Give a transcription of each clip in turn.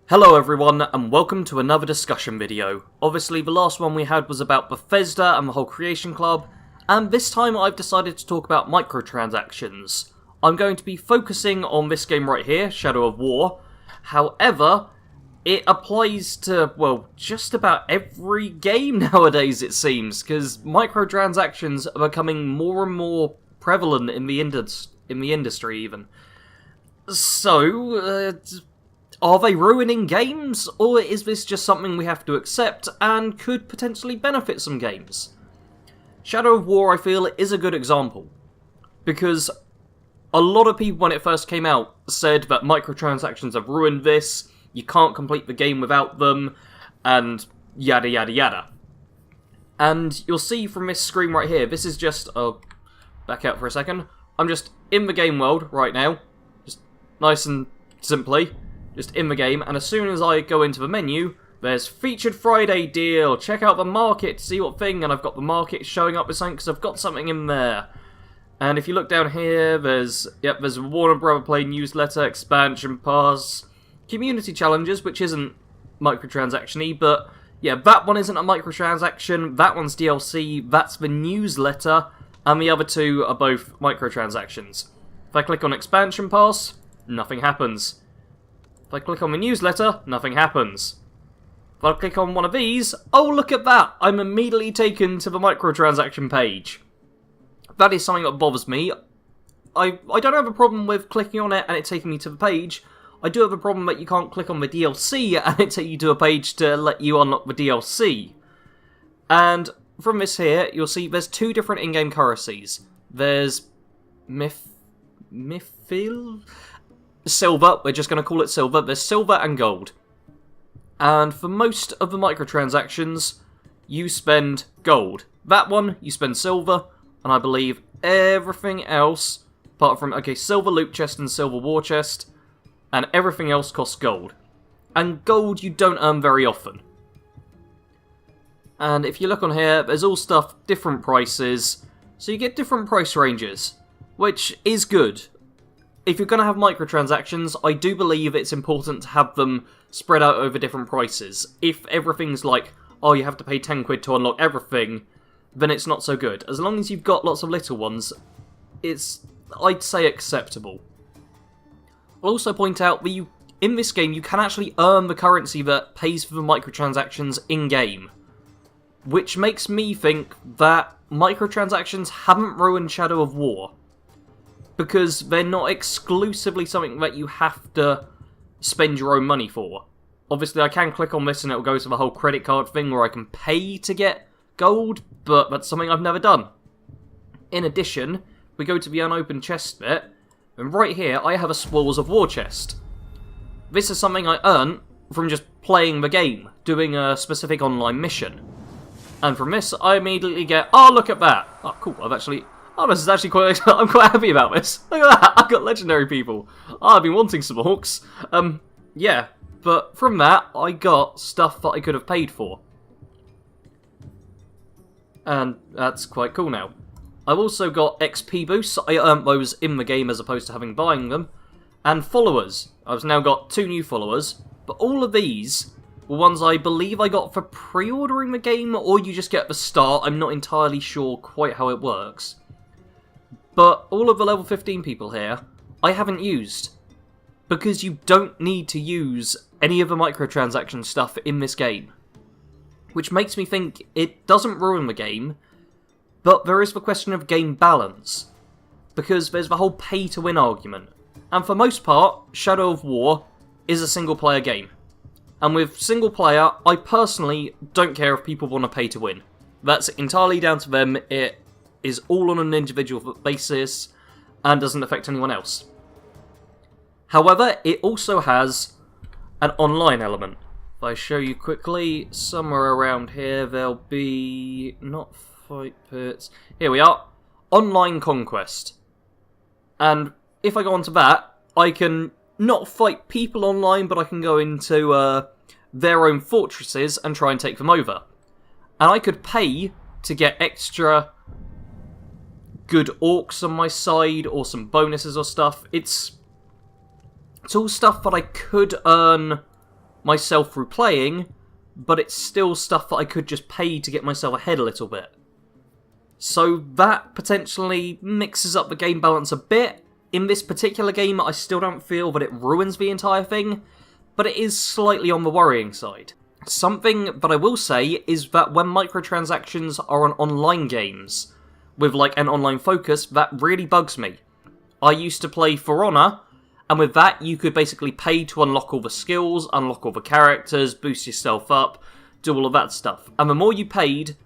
Hello everyone, and welcome to another discussion video. Obviously, the last one we had was about Bethesda and the whole Creation Club, and this time I've decided to talk about microtransactions. I'm going to be focusing on this game right here, Shadow of War. However, it applies to, well, just about every game nowadays it seems, because microtransactions are becoming more and more prevalent in the industry even. So, are they ruining games, or is this just something we have to accept and could potentially benefit some games? Shadow of War, I feel, is a good example, because a lot of people when it first came out said that microtransactions have ruined this, you can't complete the game without them, and yada yada yada. And you'll see from this screen right here, this is just, back out for a second, I'm just in the game world right now, just nice and simply. Just in the game, and as soon as I go into the menu, there's Featured Friday deal, check out the market to see what thing, and I've got the market showing up with something because I've got something in there. And if you look down here, there's a Warner Brother Play newsletter, expansion pass, community challenges, which isn't microtransaction-y, but yeah, that one isn't a microtransaction, that one's DLC, that's the newsletter, and the other two are both microtransactions. If I click on expansion pass, nothing happens. If I click on the newsletter, nothing happens. If I click on one of these, oh look at that! I'm immediately taken to the microtransaction page. That is something that bothers me. I don't have a problem with clicking on it and it taking me to the page. I do have a problem that you can't click on the DLC and it take you to a page to let you unlock the DLC. And from this here, you'll see there's two different in-game currencies. There's Mythil? Silver, we're just going to call it silver. There's silver and gold. And for most of the microtransactions, you spend gold. That one, you spend silver, and I believe everything else, apart from, silver loot chest and silver war chest, and everything else costs gold. And gold you don't earn very often. And if you look on here, there's all stuff, different prices, so you get different price ranges, which is good. If you're going to have microtransactions, I do believe it's important to have them spread out over different prices. If everything's like, oh, you have to pay 10 quid to unlock everything, then it's not so good. As long as you've got lots of little ones, it's, I'd say, acceptable. I'll also point out that in this game, you can actually earn the currency that pays for the microtransactions in-game. Which makes me think that microtransactions haven't ruined Shadow of War. Because they're not exclusively something that you have to spend your own money for. Obviously, I can click on this and it'll go to the whole credit card thing where I can pay to get gold, but that's something I've never done. In addition, we go to the unopened chest bit, and right here I have a Spoils of War chest. This is something I earned from just playing the game, doing a specific online mission. And from this, I immediately get, oh, look at that! Oh, cool, this is actually quite, I'm quite happy about this. Look at that, I've got legendary people. Oh, I've been wanting some orcs. Yeah, but from that, I got stuff that I could have paid for. And that's quite cool now. I've also got XP boosts. I earned those in the game as opposed to buying them. And followers. I've now got 2 new followers. But all of these were ones I believe I got for pre-ordering the game, or you just get at the start. I'm not entirely sure quite how it works. But all of the level 15 people here, I haven't used. Because you don't need to use any of the microtransaction stuff in this game. Which makes me think it doesn't ruin the game, but there is the question of game balance. Because there's the whole pay-to-win argument. And for most part, Shadow of War is a single-player game. And with single-player, I personally don't care if people want to pay to win. That's entirely down to them. It is all on an individual basis and doesn't affect anyone else. However, it also has an online element. If I show you quickly, somewhere around here there'll be, not fight pits, here we are, online conquest. And if I go onto that, I can not fight people online, but I can go into their own fortresses and try and take them over. And I could pay to get extra good orcs on my side, or some bonuses or stuff. It's all stuff that I could earn myself through playing, but it's still stuff that I could just pay to get myself ahead a little bit. So that potentially mixes up the game balance a bit. In this particular game, I still don't feel that it ruins the entire thing, but it is slightly on the worrying side. Something that I will say is that when microtransactions are on online games, with like an online focus, that really bugs me. I used to play For Honor, and with that you could basically pay to unlock all the skills, unlock all the characters, boost yourself up, do all of that stuff. And the more you paid,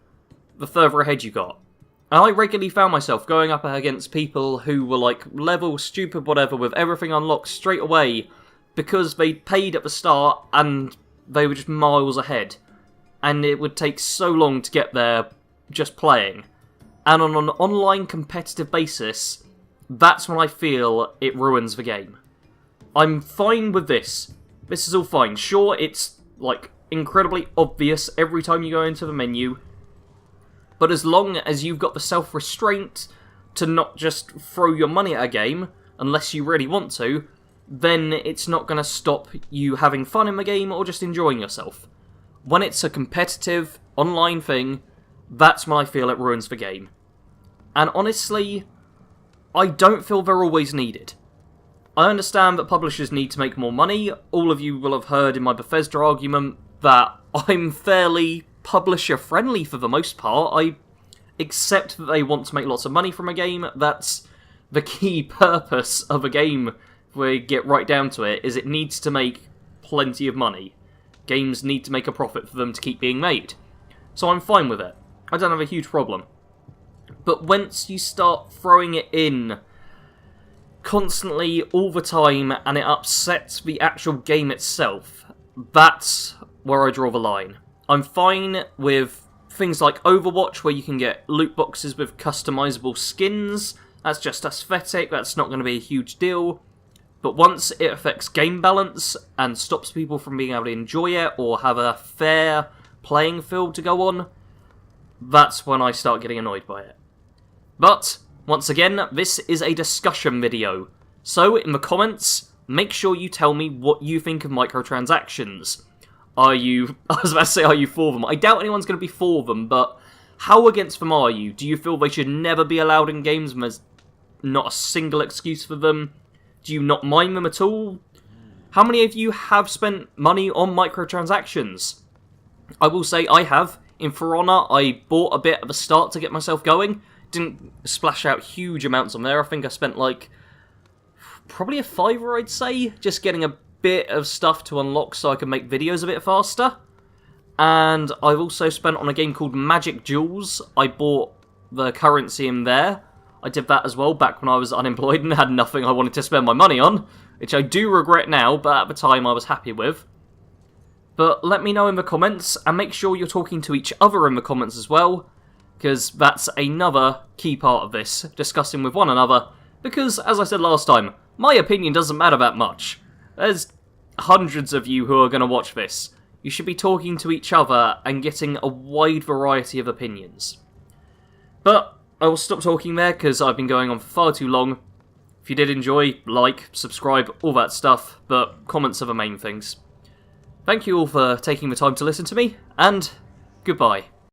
the further ahead you got. And I regularly found myself going up against people who were like level stupid whatever with everything unlocked straight away because they paid at the start and they were just miles ahead. And it would take so long to get there just playing. And on an online competitive basis, that's when I feel it ruins the game. I'm fine with this. This is all fine. Sure, it's like incredibly obvious every time you go into the menu, but as long as you've got the self-restraint to not just throw your money at a game, unless you really want to, then it's not going to stop you having fun in the game or just enjoying yourself. When it's a competitive, online thing, that's when I feel it ruins the game. And honestly, I don't feel they're always needed. I understand that publishers need to make more money. All of you will have heard in my Bethesda argument that I'm fairly publisher-friendly for the most part. I accept that they want to make lots of money from a game. That's the key purpose of a game, if we get right down to it, is it needs to make plenty of money. Games need to make a profit for them to keep being made. So I'm fine with it. I don't have a huge problem. But once you start throwing it in constantly, all the time, and it upsets the actual game itself, that's where I draw the line. I'm fine with things like Overwatch, where you can get loot boxes with customizable skins. That's just aesthetic, that's not going to be a huge deal. But once it affects game balance and stops people from being able to enjoy it or have a fair playing field to go on, that's when I start getting annoyed by it. But, once again, this is a discussion video. So, in the comments, make sure you tell me what you think of microtransactions. I was about to say, are you for them? I doubt anyone's going to be for them, but how against them are you? Do you feel they should never be allowed in games and there's not a single excuse for them? Do you not mind them at all? How many of you have spent money on microtransactions? I will say I have. In For Honor, I bought a bit at the start to get myself going. Didn't splash out huge amounts on there. I think I spent like probably a $5, I'd say, just getting a bit of stuff to unlock so I can make videos a bit faster. And I've also spent on a game called Magic Jewels. I bought the currency in there. I did that as well back when I was unemployed and had nothing I wanted to spend my money on, which I do regret now, but at the time I was happy with. But let me know in the comments, and make sure you're talking to each other in the comments as well, because that's another key part of this, discussing with one another, because, as I said last time, my opinion doesn't matter that much. There's hundreds of you who are going to watch this. You should be talking to each other and getting a wide variety of opinions. But I will stop talking there because I've been going on for far too long. If you did enjoy, like, subscribe, all that stuff, but comments are the main things. Thank you all for taking the time to listen to me, and goodbye.